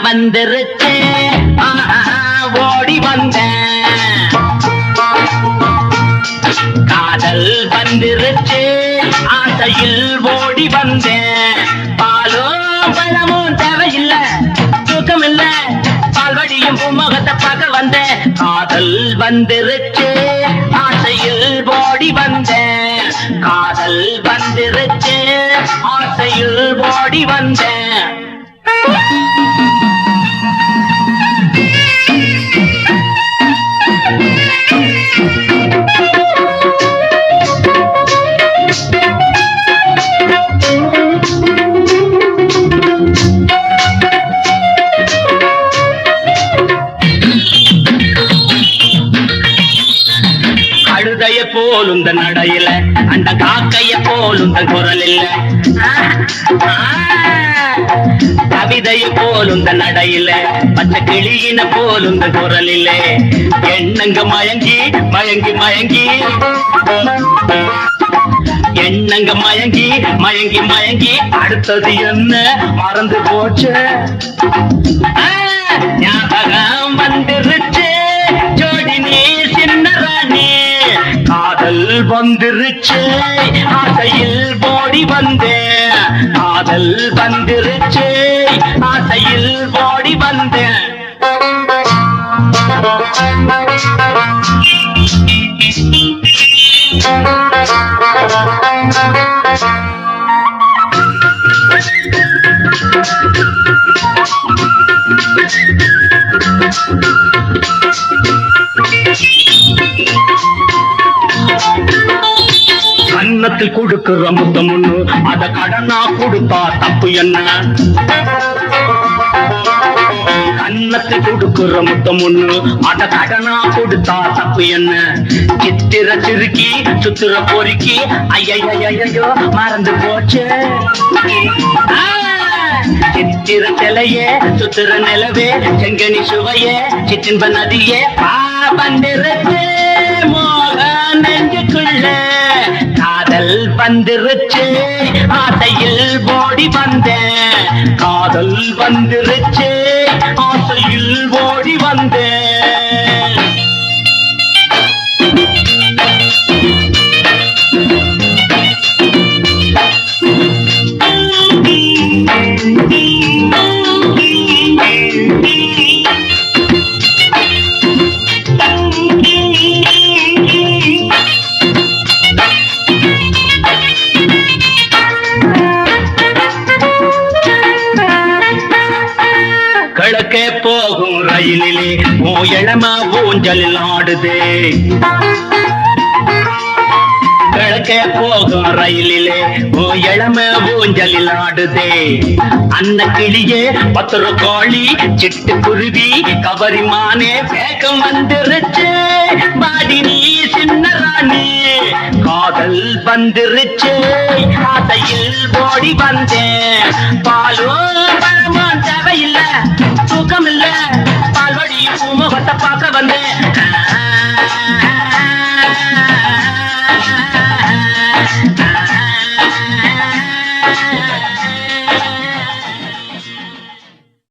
வந்துருச்சு ஓடி வந்தேன் காதல் வந்துருச்சு ஆசையில் ஓடி வந்தேன் பாலும் பழமும் தேவையில்லை தூக்கம் இல்ல பால்வடியும் பூமுகத்தை பார்க்க வந்தேன் காதல் வந்துருச்சு ஆசையில் ஓடி வந்தேன் காதல் வந்துருச்சு ஆசையில் ஓடி வந்தேன் கழுதைய போலுந்த நடையில அந்த காக்கைய போலுந்த குரல் இல்ல கவிதைய போலுந்த நடையில பச்சை கிளியின போலுந்த குரல் இல்ல எண்ணங்க மயங்கி மயங்கி மயங்கி எண்ணங்க மயங்கி மயங்கி மயங்கி அடுத்தது என்ன மறந்து போச்சு ஞாபகம் வந்துருச்சு ஜோடி நீ சின்ன ராணி காதல் வந்துருச்சு ஆசையில் ஓடி வந்தேன் காதல் வந்துருச்சு ஆசையில் ஓடி வந்தேன் கன்னத்தில் கொடுக்கிற முத்தம் ஒண்ணு அத கடனா கொடுத்தா தப்பு என்ன கன்னத்தில் கொடுக்கிற முத்தம் ஒண்ணு அத கடனா கொடுத்தா தப்பு என்ன சித்திர சிறுக்கி சுத்திர பொறுக்கி ஐயோ மறந்து போச்சு சித்திர சிலையே சுத்திர நிலவே செங்கனி சுவையே சிற்றின்ப நதியே வந்திருச்சு மோக நெஞ்சுக்குள்ள காதல் வந்துருச்சு ஆசையில் ஓடி வந்தேன் காதல் வந்துருச்சு ஆசையில் ஓடி வந்தேன் கிழக்கே போகும் ரயிலிலே ஓ இளமா ஊஞ்சலில் ஆடுதே கிழக்கே போகும் ரயிலிலே ஓ இளம ஊஞ்சலில் ஆடுதே அந்த கிளியே பத்திர கோழி சிட்டு குருவி கவரிமானே வேகம் வந்துருச்சு பாடி நீ சின்ன ராணி காதல் வந்துருச்சு ஆசையில் ஓடி வந்தேன் பாலும் பழமும் தேவையில்லை தூக்கம் இல்ல பால்வடியும் பூமுகத்தை பார்க்க வந்தேன்